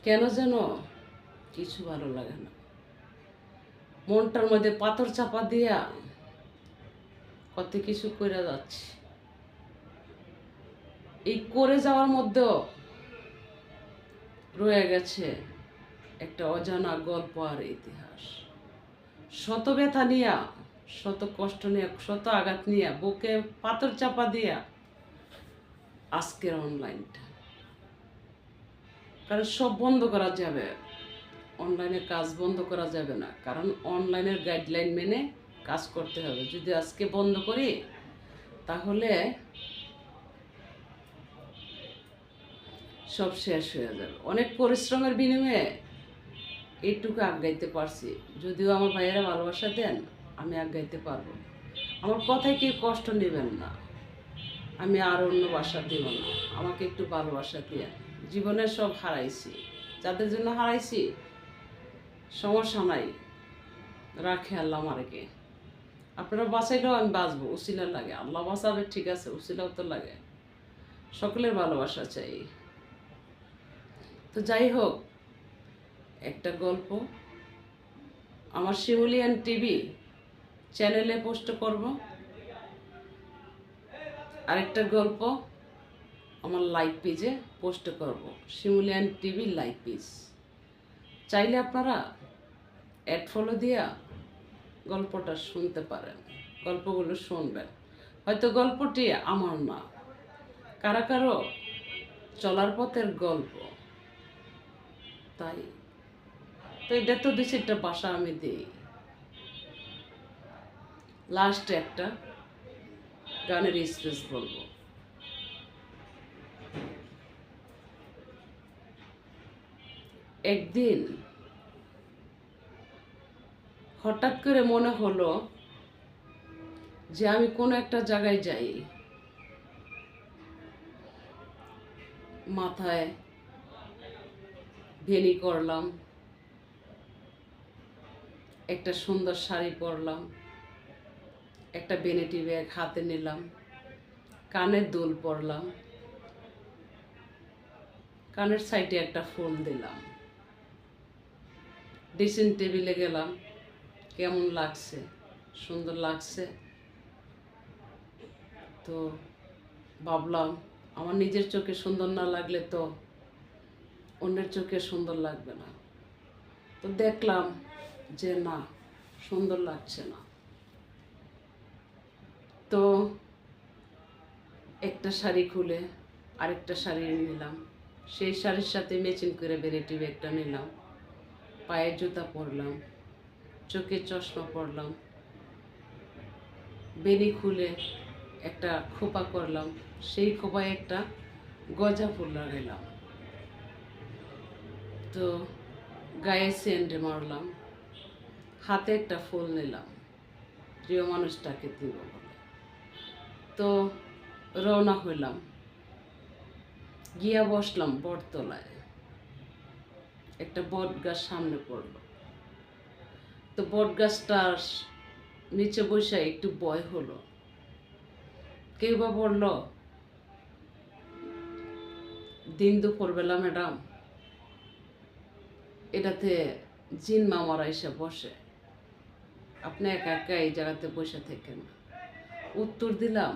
কেন যেন কিছু ভালো লাগে না, মনটার মধ্যে পাথর চাপা দিয়া কত কিছু করে যাচ্ছি। এই করে যাওয়ার মধ্যেও রয়ে গেছে একটা অজানা গল্প আর ইতিহাস। শত ব্যথা নিয়া, শত কষ্ট নিয়ে, শত আঘাত নিয়ে, বুকে পাথর চাপা দিয়া আজকের অনলাইনটা। কারণ সব বন্ধ করা যাবে, অনলাইনে কাজ বন্ধ করা যাবে না, কারণ অনলাইনের গাইডলাইন মেনে কাজ করতে হবে। যদি আজকে বন্ধ করি তাহলে সব শেষ হয়ে যাবে। অনেক পরিশ্রমের বিনিময়ে এইটুকু আগাইতে পারছি। যদিও আমার ভাইয়েরা ভালোবাসা দেন, আমি আগাইতে পারবো। আমার কথায় কেউ কষ্ট নেবেন না, আমি আর অন্য বাসা দিব না। আমাকে একটু ভালোবাসা দিয়ে। জীবনে সব হারাইছি, যাদের জন্য হারাইছি সমস্যা নাই, রাখে আল্লাহ আমাকে। আপনারা বাঁচাইলেও আমি বাঁচবো, উসিলা লাগে। আল্লাহ বাঁচাবে ঠিক আছে, উসিলাও তো লাগে। সকলের ভালোবাসা চাই। তো যাই হোক, একটা গল্প আমার শিমুলিয়ান টিভি চ্যানেলে পোস্ট করব, আরেকটা গল্প আমার লাইভ পেজে পোস্ট করব, শিমুলিয়ান টিভি লাইভ পেজ। চাইলে আপনারা অ্যাড ফলো দিয়া গল্পটা শুনতে পারেন, গল্পগুলো শুনবেন। হয়তো গল্পটি আমার না, কারা কারো চলার পথের গল্প। তাই তো এটা তো 2-4টা ভাষা আমি দিই। লাস্ট একটা গানের স্পেস বলবো। একদিন হঠাৎ করে মনে হলো যে আমি কোনো একটা জায়গায় যাই। মাথায় ভেনি করলাম, একটা সুন্দর শাড়ি পরলাম, একটা বেনেটি ব্যাগ হাতে নিলাম, কানের দুল পরলাম, কানের সাইডে একটা ফুল দিলাম, ড্রেসিং টেবিলে গেলাম। কেমন লাগছে? সুন্দর লাগছে। তো ভাবলাম আমার নিজের চোখে সুন্দর না লাগলে তো অন্যের চোখে সুন্দর লাগবে না। তো দেখলাম যে না, সুন্দর লাগছে না। তো একটা শাড়ি খুলে আরেকটা শাড়ি নিলাম, সেই শাড়ির সাথে ম্যাচিং করে ভ্যানিটি ব্যাগটা নিলাম, পায়ে জুতা পরলাম, চোখে চশমা পরলাম, বেনি খুলে একটা খোপা করলাম, সেই খোপায় একটা গজা ফুল লাগাইলাম। তো গায়ে সেন্ট মারলাম, হাতে একটা ফুল নিলাম, প্রিয় মানুষটাকে দিব বলে। তো রওনা হইলাম, গিয়া বসলাম বটতলায়। একটা বট গাছ সামনে পড়লো। তো বট গাছটার নিচে বসে একটু ভয় হলো। কেউ বা বলল, দিন দুপুরবেলা ম্যাডাম এটাতে জিন মামারা এসে বসে, আপনি একা একা এই জায়গাতে বসে থাকেন। উত্তর দিলাম,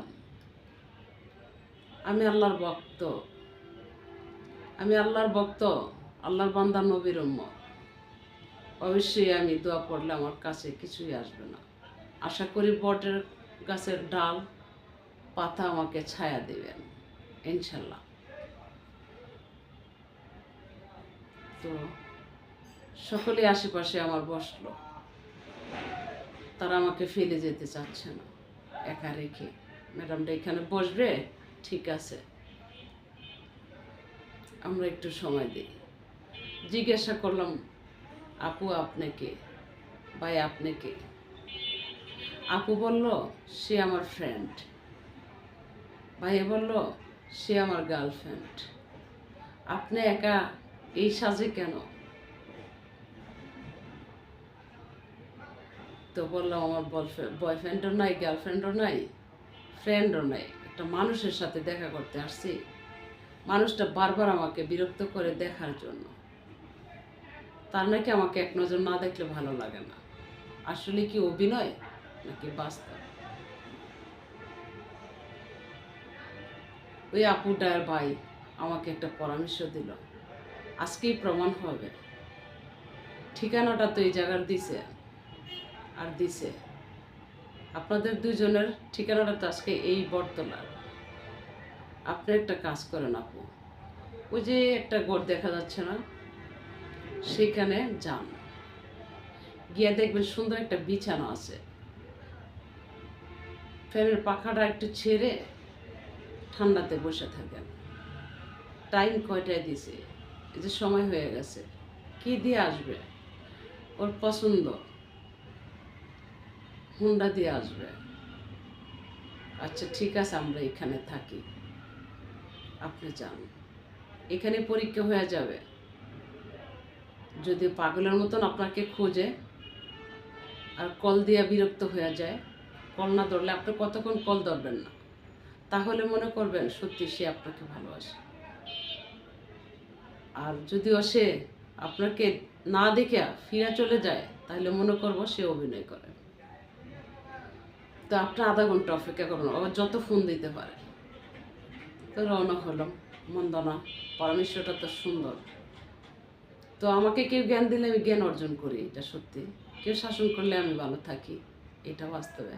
আমি আল্লাহর ভক্ত, আমি আল্লাহর ভক্ত, আল্লাহর বান্দা, নবীর উম্মত। অবশ্যই আমি দোয়া পড়লে আমার কাছে কিছুই আসবে না। আশা করি বটের গাছের ডাল পাতা আমাকে ছায়া দেবেন ইনশাল্লাহ। তো সকলে আশেপাশে আমার বসলো, তারা আমাকে ফেলে যেতে চাচ্ছে না একা রেখে। ম্যাডামটা এখানে বসবে, ঠিক আছে, আমরা একটু সময় দিই। জিজ্ঞাসা করলাম, আপু আপনি কে? ভাই আপনি কে? আপু বলল সে আমার ফ্রেন্ড। ভাইয়া বলল সে আমার গার্লফ্রেন্ড। আপনি একা এই সাজে কেন? তো বললাম আমার বয়ফ্রেন্ডও নাই, গার্লফ্রেন্ডও নাই, ফ্রেন্ডও নাই, একটা মানুষের সাথে দেখা করতে আসছি। মানুষটা বারবার আমাকে বিরক্ত করে দেখার জন্য। তার নাকি আমাকে এক নজর না দেখলে ভালো লাগে না। আসলে কি অভিনয় নাকি বাস্তব? ওই আপুটার ভাই আমাকে একটা পরামর্শ দিল, আজকেই প্রমাণ হবে। ঠিকানাটা তো এই জায়গার দিছে, আর দিছে আপনাদের দুজনের ঠিকানাটা তো আজকে এই বটতলার। আপনি একটা কাজ করেন আপু, ওই যে একটা ঘর দেখা যাচ্ছে না, সেখানে যান, গিয়ে দেখবেন সুন্দর একটা বিছানা আছে, ফ্যানের পাখাটা একটু ছেড়ে ঠান্ডাতে বসে থাকেন। টাইম কয়টায় দিছে, এই যে সময় হয়ে গেছে, কি দিয়ে আসবে? ওর পছন্দ হুন্ডা দিয়ে আসবে। আচ্ছা ঠিক আছে, আমরা এখানে থাকি, আপনি যান, এখানে পরীক্ষা হয়ে যাবে। যদি পাগলের মতন আপনাকে খোঁজে আর কল দিয়ে বিরক্ত হয়ে যায়, কল না ধরলে আপনি কতক্ষণ কল ধরবেন না, তাহলে মনে করবেন সত্যি সে আপনাকে ভালোবাসে। আর যদিও সে আপনাকে না দেখে ফিরে চলে যায়, তাহলে মনে করবো সে অভিনয় করে। তো আপনি আধা ঘন্টা অপেক্ষা করুন, আবার যত ফোন দিতে পারে। তো রওনা হলাম। মন্দ না, পরামর্শটা তো সুন্দর। তো আমাকে কেউ জ্ঞান দিলে আমি জ্ঞান অর্জন করি, এটা সত্যি। কেউ শাসন করলে আমি ভালো থাকি, এটা বাস্তবে।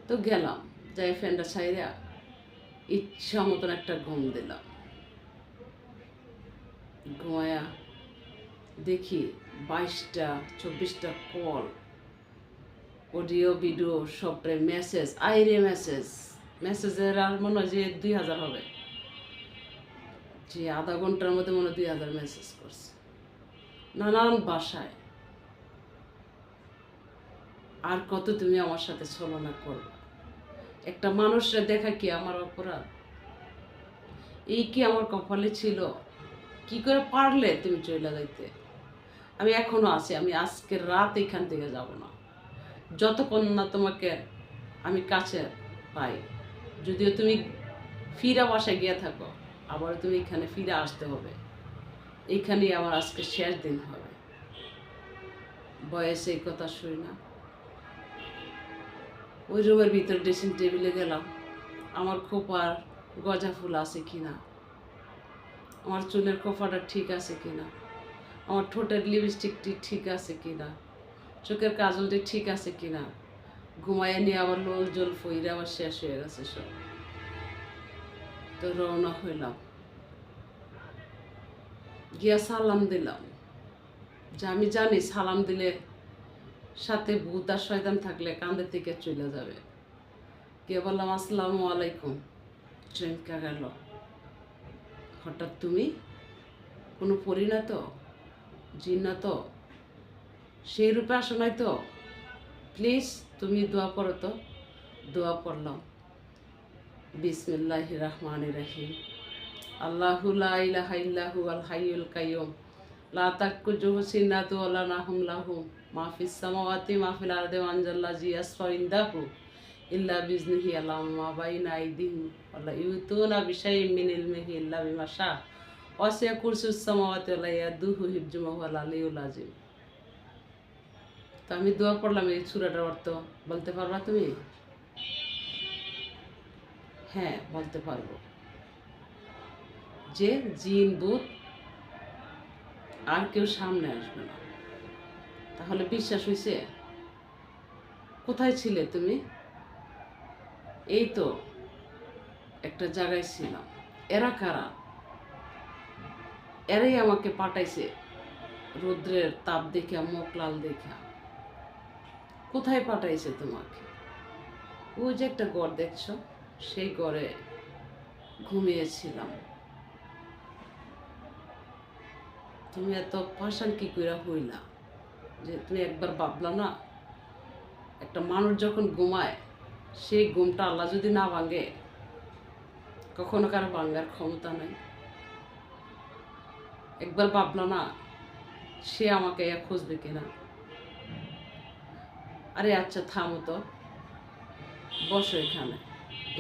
তো গেলাম, যাই ফ্যানটা ছাইরা ইচ্ছা মতন একটা ঘুম দিলাম। ঘুমায়া দেখি 22টা 24টা কল, অডিও ভিডিও সবটাই মেসেজ, আইরে মেসেজ। মেসেজের আর মনে হয় যে 2000 হবে, যে আধা ঘন্টার মধ্যে মনে হয় 2000 মেসেজ করছে নানান ভাষায়। আর কত তুমি আমার সাথে ছলনা করবে? একটা মানুষরা দেখা কি আমার অপরাধ? এই কি আমার কপালে ছিল? কি করে পারলে তুমি চলে যাইতে? আমি এখনো আছি, আমি আজকের রাত এখান থেকে যাব না যতক্ষণ না তোমাকে আমি কাছে পাই। যদিও তুমি ফিরা বাসায় গিয়ে থাকো, আবার তুমি এখানে ফিরে আসতে হবে। এইখানেই আমার আজকে শেষ দিন হবে। বয়সে এই কথা শুই না। ওই রুমের ভিতর ড্রেসিং টেবিলে গেলাম, আমার খোপার গজা ফুল আছে কিনা, আমার চুলের খোপাটা ঠিক আছে কিনা, আমার ঠোঁটের লিপস্টিকটি ঠিক আছে কিনা, চোখের কাজলটি ঠিক আছে কিনা। ঘুমাইয়ে নিয়ে আবার লোল জল ফইরে আবার শেষ হয়ে গেছে সব। তো রওনা হইলাম, গিয়া সালাম দিলাম। যে আমি জানি সালাম দিলে সাথে ভূত আর শয়তান থাকলে কাঁধের থেকে চলে যাবে। গিয়ে বললাম আসসালামু আলাইকুম। ট্রেনকা গেল। হঠাৎ তুমি কোনো পরি না তো, জিন না তো, সেই রূপে আসো নাই তো? প্লিজ তুমি দোয়া পড়ো তো। দোয়া পড়লাম, বিসমিল্লাহির রহমানির রহিম। আল্লাহু লা ইলাহা ইল্লাহু আল হাইয়ুল কাইয়ুম লা তাকুজুহু সিনাতু ওয়ালা নাহুম লাহু মা ফিস সামাওয়াতি মা ফিল আরদি ওয়া আনজাল্লাযী ইয়াসফা ইনদাহু ইল্লা বিইজনিহি আলামু মা বাইনা আইদিহিম ওয়ালা ইউতুনা বিশাইইন মিন ইলমিহি ইল্লা বিমা শা ওয়াসি'a কুরসিয়ুস সামাওয়াতি ওয়ালা ইয়াদুহু হিফযুহুমা ওয়াল আলিয়্যুল আযীম। তো আমি দোয়া পড়লাম, এই সূরাটার অর্থ বলতে পারবা তুমি? হ্যাঁ বলতে পারবো। যে জিন ভূত আর কেউ সামনে আসবে না। তাহলে বিশ্বাস হয়েছে? কোথায় ছিলে তুমি? এই তো একটা জায়গায় ছিলাম। এরা কারা? এরাই আমাকে পাঠাইছে রৌদ্রের তাপ দেখা, মুখ লাল দেখা। কোথায় পাঠাইছে তোমাকে? ওই যে একটা ঘর দেখছো, সেই ঘরে ঘুমিয়েছিলাম। তুমি এত পাষাণ কি কইরা হইলা যে তুমি একবার ভাবলা না, একটা মানুষ যখন ঘুমায় সেই ঘুমটা আল্লাহ যদি না ভাঙে, কখনো কারো ভাঙার ক্ষমতা নাই। একবার ভাবলা না সে আমাকে খুঁজবে কিনা? আরে আচ্ছা থামো তো, বসো এখানে।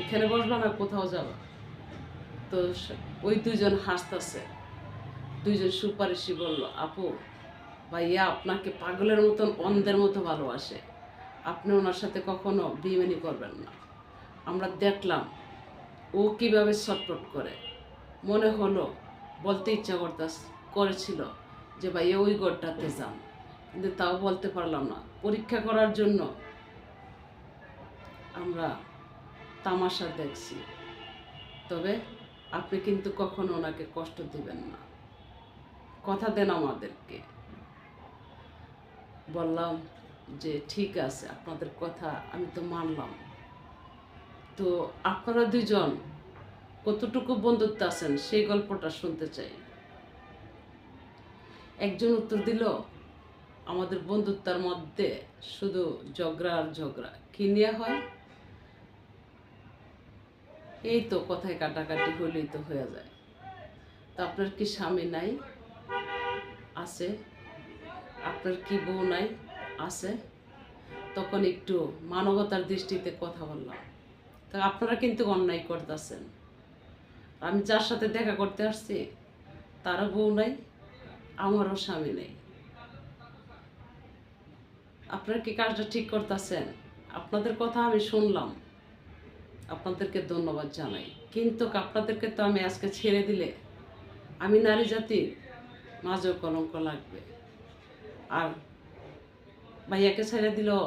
এখানে বসবা না কোথাও যাবা? তো ওই দুইজন হাসতেছে। দুইজন সুপারিশি বলল, আপু ভাইয়া আপনাকে পাগলের মতন অন্ধের মতো ভালোবাসে, আপনি ওনার সাথে কখনো বেইমানি করবেন না। আমরা দেখলাম ও কিভাবে ছটফট করে, মনে হলো বলতে ইচ্ছা করেছিল যে ভাইয়া ওই ঘরটাতে যান, কিন্তু তাও বলতে পারলাম না। পরীক্ষা করার জন্য আমরা তামাশা দেখছি। তবে আপনি কিন্তু কখনো ওনাকে কষ্ট দিবেন না, কথা দেন আমাদেরকে। বললাম যে ঠিক আছে, আপনাদের কথা আমি তো মানলাম। তো আপনারা দুজন কতটুকু বন্ধুত্ব আছেন সেই গল্পটা শুনতে চাই। একজন উত্তর দিল, আমাদের বন্ধুত্বের মধ্যে শুধু ঝগড়া আর ঝগড়া, কি নিয়ে হয়? এই তো কথায় কাটাকাটি হলেই তো হয়ে যায়। তো আপনার কি স্বামী নাই? আছে। আপনার কি বউ নাই? আছে। তখন একটু মানবতার দৃষ্টিতে কথা বললাম। তো আপনারা কিন্তু অন্যায় করতেছেন। আমি যার সাথে দেখা করতে আসছি তারও বউ নাই, আমারও স্বামী নেই। আপনারা কি কাজটা ঠিক করতেছেন? আপনাদের কথা আমি শুনলাম, আপনাদেরকে ধন্যবাদ জানাই। কিন্তু আপনাদেরকে তো আমি আজকে ছেড়ে দিলে আমি নারী জাতির মাঝেও কলঙ্ক লাগবে, আর ভাইয়াকে ছেড়ে দিলেও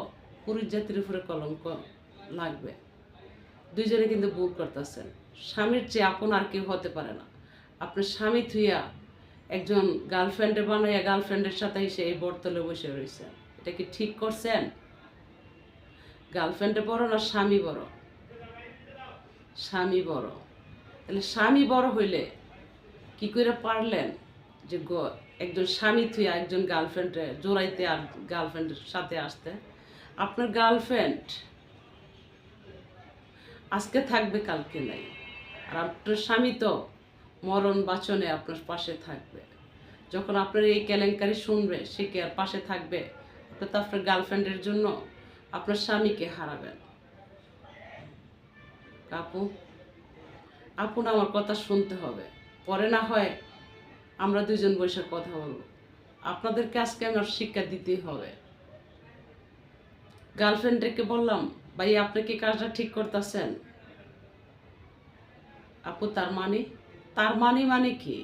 পুরুষ জাতির উপরে কলঙ্ক লাগবে। দুইজনে কিন্তু ভুল করতেছেন। স্বামীর চেয়ে আপন আর কেউ হতে পারে না। আপনার স্বামী থুইয়া একজন গার্লফ্রেন্ডে বানাইয়া গার্লফ্রেন্ডের সাথে এসে এই বরতলে বসে রয়েছেন, এটা কি ঠিক করছেন? গার্লফ্রেন্ডে বড় না স্বামী বড়? স্বামী বড়। তাহলে স্বামী বড় হইলে কি করে পারলেন যে একজন স্বামী থুইয়া একজন গার্লফ্রেন্ডে জোড়াইতে আর গার্লফ্রেন্ডের সাথে আসতে? আপনার গার্লফ্রেন্ড আজকে থাকবে, কালকে নাই। আর আপনার স্বামী তো মরণ বাচনে আপনার পাশে থাকবে। যখন আপনার এই কেলেঙ্কারি শুনবে সে কি আর পাশে থাকবে? আপনি তো আপনার গার্লফ্রেন্ডের জন্য আপনার স্বামীকে হারাবেন। আপু, আপু আমার কথা শুনতে হবে, পরে না হয় আমরা দুজন বসে কথা বলবো। আপনাদেরকে আজকে আমার শিক্ষা দিতেই হবে। গার্লফ্রেন্ডকে বললাম, ভাই আপনি কি কাজটা ঠিক করতেছেন? আপু তার মানে কি?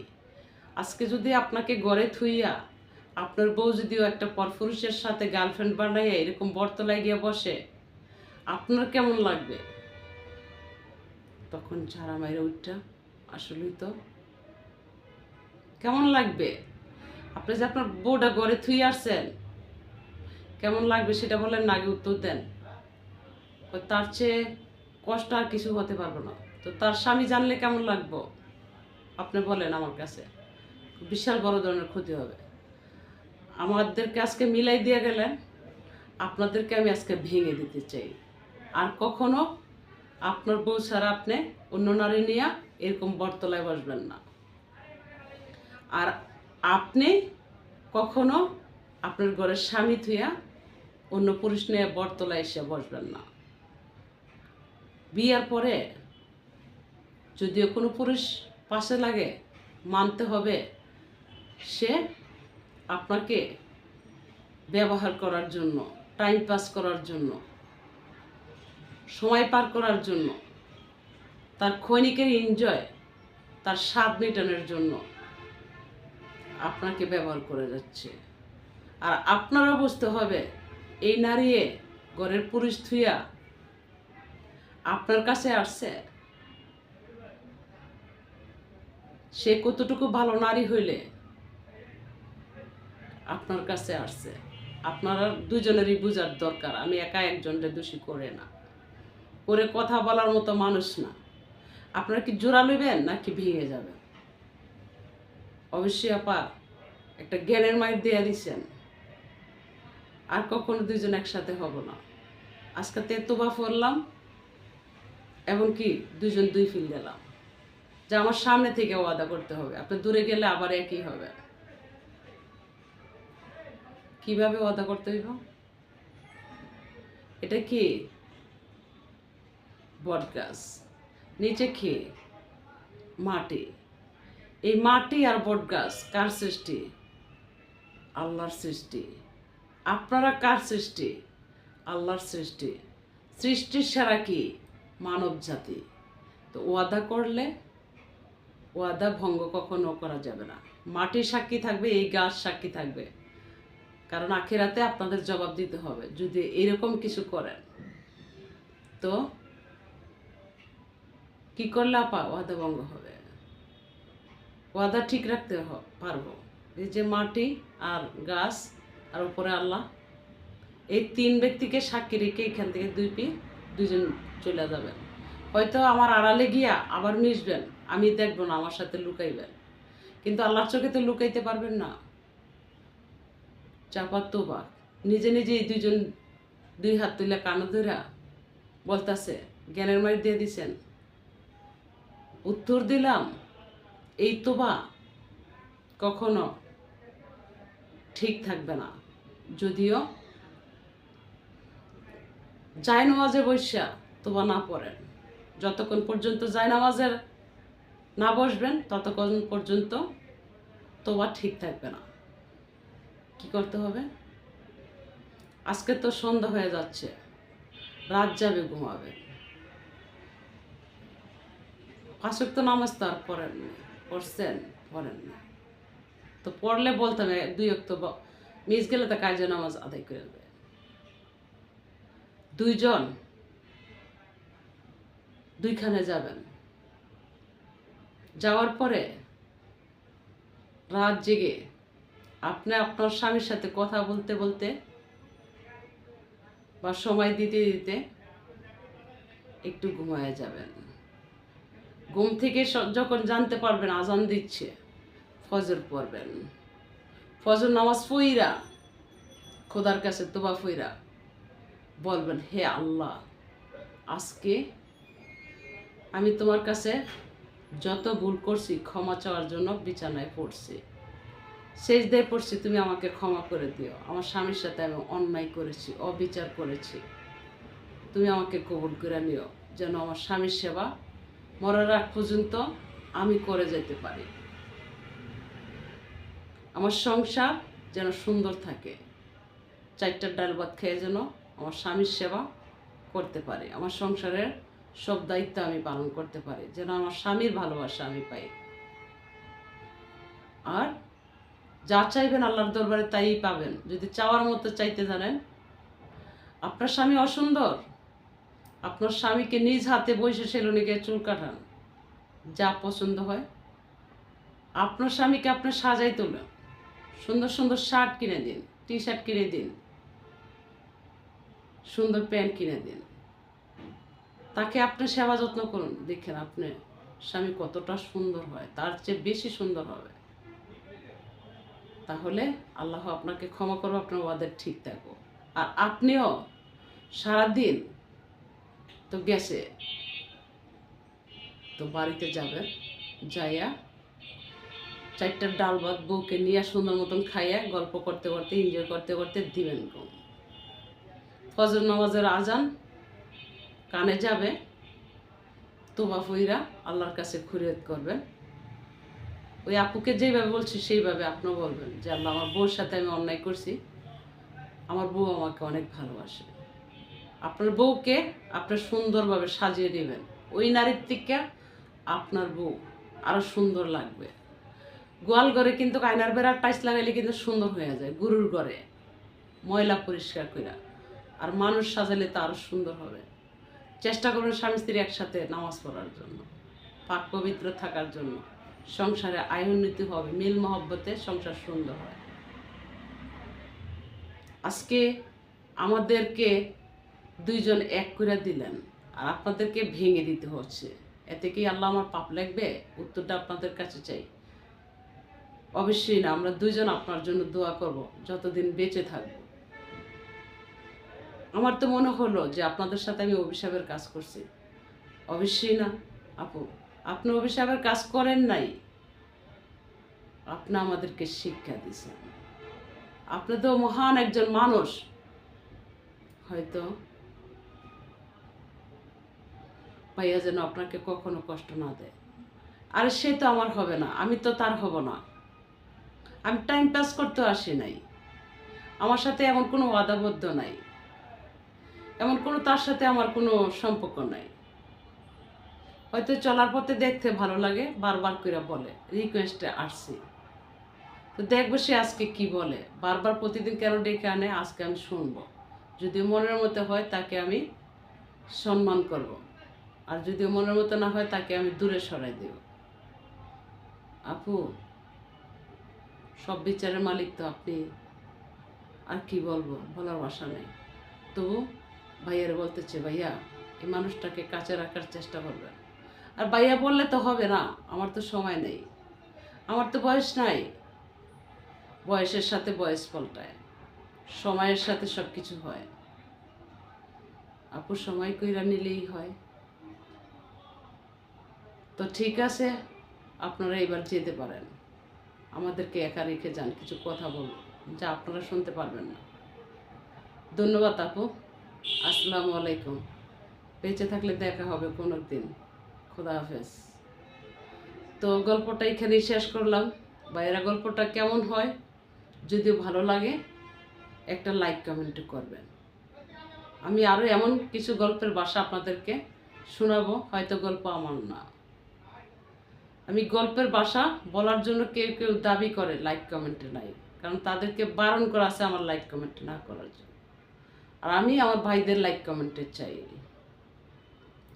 আজকে যদি আপনাকে ঘরে থুইয়া আপনার বউ যদিও একটা পরপুরুষের সাথে গার্লফ্রেন্ড বানাইয়া এরকম বরতলায় গিয়ে বসে, আপনার কেমন লাগবে? তখন ঝাড়া মাইরা উঠটা, আসলেই তো কেমন লাগবে? আপনি যে আপনার বউটা ঘরে থুই আসছেন, কেমন লাগবে সেটা বলেন না, আগে উত্তর দেন। তার চেয়ে কষ্ট আর কিছু হতে পারবো না। তো তার স্বামী জানলে কেমন লাগবো আপনি বলেন আমার কাছে? বিশাল বড় ধরনের ক্ষতি হবে। আমাদেরকে আজকে মিলাই দিয়ে গেলেন, আপনাদেরকে আমি আজকে ভেঙে দিতে চাই। আর কখনো আপনার বউ ছাড়া আপনি অন্য নারী নিয়ে এরকম বটতলায় বসবেন না। আর আপনি কখনো আপনার ঘরের স্বামী থুইয়া অন্য পুরুষ নিয়ে বটতলায় এসে বসবেন না। বিয়ার পরে যদিও কোনো পুরুষ পাশে লাগে, মানতে হবে সে আপনাকে ব্যবহার করার জন্য, টাইম পাস করার জন্য, সময় পার করার জন্য, তার ক্ষণিকের এনজয়, তার স্বাদ মেটানোর জন্য আপনাকে ব্যবহার করে যাচ্ছে। আর আপনারা বুঝতে হবে, এই নারী ঘরের পুরুষ থুইয়া আপনার কাছে আসছে, সে কতটুকু ভালো নারী হইলে আপনার কাছে আসছে। আপনারা দুজনেরই বোঝার দরকার, আমি একা একজনকে দোষী করে না, করে কথা বলার মতো মানুষ না। আপনারা কি জোড়া নেবেন নাকি ভেঙে যাবেন? অবশ্যই আপা একটা জ্ঞানের মাইর দিয়ে দিচ্ছেন, আর কখনো দুজন একসাথে হব না। আজকে তেতুবা পড়লাম, এমনকি দুজন দুই ফিল দিলাম, যে আমার সামনে থেকে ওয়াদা করতে হবে। আপনি দূরে গেলে আবার একই হবে। কিভাবে ওয়াদা করতে হইব? এটা কি বট গাছ, নিচে কি মাটি। এই মাটি আর বট গাছ কার সৃষ্টি? আল্লাহর সৃষ্টি। আপনারা কার সৃষ্টি? আল্লাহর সৃষ্টি। সৃষ্টির সেরা কি? মানব জাতি। তো ওয়াদা করলে ওয়াদা ভঙ্গ কখনো করা যাবে না। মাটি সাক্ষী থাকবে, এই গাছ সাক্ষী থাকবে, কারণ আখিরাতে আপনাদের জবাব দিতে হবে যদি এরকম কিছু করেন। তো কি করলে আপা ওয়াদা ভঙ্গ হবে? ওয়াদা ঠিক রাখতে পারবো। এই যে মাটি আর গাছ আর উপরে আল্লাহ, এই তিন ব্যক্তিকে সাক্ষী রেখে এখান থেকে দুজন চলে যাবেন। হয়তো আমার আড়ালে গিয়া আবার মিশবেন, আমি দেখবো না, আমার সাথে লুকাইবেন, কিন্তু আল্লাহর চোখে তো লুকাইতে পারবেন না। চাপা তোবা নিজে নিজে এই দুই হাত তুলে কানো ধরা বলতেছে, জ্ঞানের মারি দিয়ে দিছেন। উত্তর দিলাম, এই তোবা কখনো ঠিক থাকবে না। যদিও জায়নামাজে বসা তোবা না পড়েন, যতক্ষণ পর্যন্ত জায়নামাজের না বসবেন ততক্ষণ পর্যন্ত তোবা ঠিক থাকবে না। কি করতে হবে? আজকে তো সন্ধ্যা হয়ে যাচ্ছে, রাত যাবে, ঘুমাবে। 5 ওয়াক্ত নামাজ তো আর পড়ছেন? পড়েননি। তো পড়লে বলতাম 2 ওয়াক্ত মিস গেলে তো কাজে নামাজ আদায় করে দেবে। 2 জন 2খানে যাবেন, যাওয়ার পরে রাত জেগে আপনি আপনার স্বামীর সাথে কথা বলতে বলতে বা সময় দিতে দিতে একটু ঘুমায় যাবেন। ঘুম থেকে যখন জানতে পারবেন আজান দিচ্ছে, ফজর পড়বেন। ফজর নামাজ পইরা খোদার কাছে তোবা পইরা বলবেন, হে আল্লাহ, আজকে আমি তোমার কাছে যত ভুল করছি ক্ষমা চাওয়ার জন্য বিছানায় পড়ছি, সেজদায় পড়ছি, তুমি আমাকে ক্ষমা করে দিও। আমার স্বামীর সাথে আমি অন্যায় করেছি, অবিচার করেছি, তুমি আমাকে কবুল করে নিও, যেন আমার স্বামীর সেবা মরার আগ পর্যন্ত আমি করে যেতে পারি। আমার সংসার যেন সুন্দর থাকে, 4টা ডাল ভাত খেয়ে যেন আমার স্বামীর সেবা করতে পারি, আমার সংসারের সব দায়িত্ব আমি পালন করতে পারি, যেন আমার স্বামীর ভালোবাসা আমি পাই। আর যা চাইবেন আল্লাহর দরবারে তাই পাবেন, যদি চাওয়ার মতো চাইতে জানেন। আপনার স্বামী অসুন্দর, আপনার স্বামীকে নিজ হাতে বসে সেলুনে গিয়ে চুল কাটান, যা পছন্দ হয়। আপনার স্বামীকে আপনি সাজাই তোলেন, সুন্দর সুন্দর শার্ট কিনে দিন, টি শার্ট কিনে দিন, সুন্দর প্যান্ট কিনে দিন, তাকে আপনি সেবা যত্ন করুন। দেখেন আপনি স্বামী কতটা সুন্দর হয়, তার চেয়ে বেশি সুন্দর হবে। তাহলে আল্লাহ আপনাকে ক্ষমা করবে, আপনার ওয়াদা ঠিক থাকবো। আর আপনিও সারাদিন তো গেছে, তো বাড়িতে যাবেন, যাইয়া 4টা ডাল ভাত বউকে নিয়ে সুন্দর মতন খাইয়া গল্প করতে করতে এনজয় করতে করতে দিবেন ঘুম। ফজর নামাজের আজান কানে যাবে, তোবা ফইরা আল্লাহর কাছে খুরিয়ত করবেন। ওই আপুকে যেভাবে বলছি সেইভাবে আপনিও বলবেন যে আল্লাহ, আমার বউর সাথে আমি অন্যায় করছি, আমার বউ আমাকে অনেক ভালোবাসে। আপনার বউকে আপনার সুন্দরভাবে সাজিয়ে নেবেন, ওই নারীর থেকে আপনার বউ আরো সুন্দর লাগবে। গোয়াল ঘরে কিন্তু আয়নার বেড়া টাইস লাগাইলে কিন্তু সুন্দর হয়ে যায়, গরুর ঘরে ময়লা পরিষ্কার করে। আর মানুষ সাজালে তো আরো সুন্দর হবে। চেষ্টা করবেন স্বামী স্ত্রী একসাথে নামাজ পড়ার জন্য, পাক পবিত্র থাকার জন্য। সংসারে আয় উন্নতি হবে, মিল মহব্বতে সংসার সুন্দর হয়। আজকে আমাদেরকে 2 জন এক করে দিলেন, আর আপনাদেরকে ভেঙে দিতে হচ্ছে। এতে কি আল্লাহ আমার পাপ লাগবে? উত্তরটা আপনাদের কাছে চাই। অবশ্যই না। আমরা 2 জন আপনার জন্য দোয়া করব যতদিন বেঁচে থাকবো। আমার তো মনে হলো যে আপনাদের সাথে আমি অভিশাপের কাজ করছি। অবশ্যই না আপু, আপনি অভিশাপের কাজ করেন নাই, আপনি আমাদেরকে শিক্ষা দিয়েছেন। আপনি তো মহান একজন মানুষ, হয়তো ভাইয়া যেন আপনাকে কখনো কষ্ট না দেয়। আর সে তো আমার হবে না, আমি তো তার হব না। আমি টাইম পাস করতে আসি নাই। আমার সাথে এমন কোনো ওয়াদাবদ্ধ নাই, এমন কোনো তার সাথে আমার কোনো সম্পর্ক নাই। হয়তো চলার পথে দেখতে ভালো লাগে, বারবার করে বলে, রিকোয়েস্টে আসছি। তো দেখবো সে আজকে কি বলে, বারবার প্রতিদিন কেন ডেকে আনে, আজকে আমি শুনবো। যদি মনের মতো হয় তাকে আমি সম্মান করব, আর যদি মনের মতো না হয় তাকে আমি দূরে সরাই দেব। আপু, সব বিচারের মালিক তো আপনি, আর কি বলবো, বলার ভাষা নেই। তবু ভাইয়ার বলতেছে, ভাইয়া এই মানুষটাকে কাছে রাখার চেষ্টা করবেন। আর ভাইয়া বললে তো হবে না, আমার তো সময় নেই, আমার তো বয়স নাই। বয়সের সাথে বয়স পাল্টায়, সময়ের সাথে সব কিছু হয়। আপু, সময় কইরা নিলেই হয়। তো ঠিক আছে, আপনারা এবার যেতে পারেন, আমাদেরকে একা রেখে যান, কিছু কথা বলবো যা আপনারা শুনতে পারবেন না। ধন্যবাদ আপু, আসসালামু আলাইকুম। বেঁচে থাকলে দেখা হবে কোনো দিন। খোদা হাফেজ। তো গল্পটা এখানেই শেষ করলাম। বাইরের গল্পটা কেমন হয়, যদি ভালো লাগে একটা লাইক কমেন্ট করবেন। আমি আরও এমন কিছু গল্পের ভাষা আপনাদেরকে শোনাবো, হয়তো গল্প আমার না। আমি গল্পের ভাষা বলার জন্য কেউ কেউ দাবি করে লাইক কমেন্টে নাই, কারণ তাদেরকে বারণ করা আছে আমার লাইক কমেন্ট না করার জন্য। আর আমি আমার ভাইদের লাইক কমেন্টে চাই।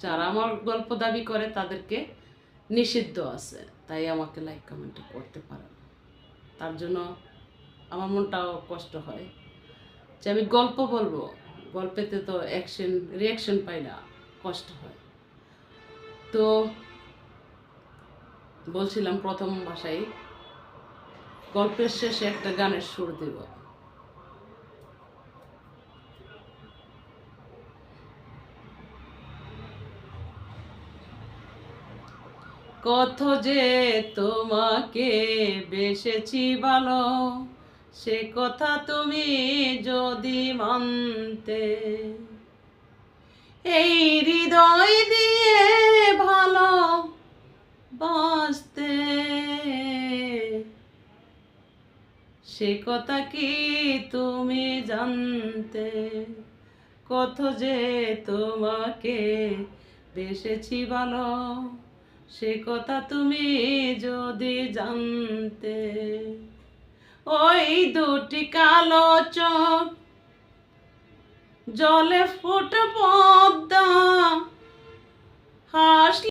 যারা আমার গল্প দাবি করে তাদেরকে নিষিদ্ধ আছে, তাই আমাকে লাইক কমেন্ট করতে পারে না। তার জন্য আমার মনটাও কষ্ট হয় যে আমি গল্প বলবো, গল্পেতে তো রিয়াকশন পাই না, কষ্ট হয়। তো বলছিলাম প্রথম ভাষায় গল্পের শেষে একটা গানের সুর দেব। কত যে তোমাকে বেসেছি ভালো, সে কথা তুমি যদি মানতে, এই হৃদয় দিয়ে ভালো বাঁচতে, সে কথা কি তুমি জানতে। কত যে তোমাকে বেসেছি ভালো, সে কথা তুমি যদি জানতে। ওই দুটি কালো চোখ জলে ফুটে পদ্মা হাসলে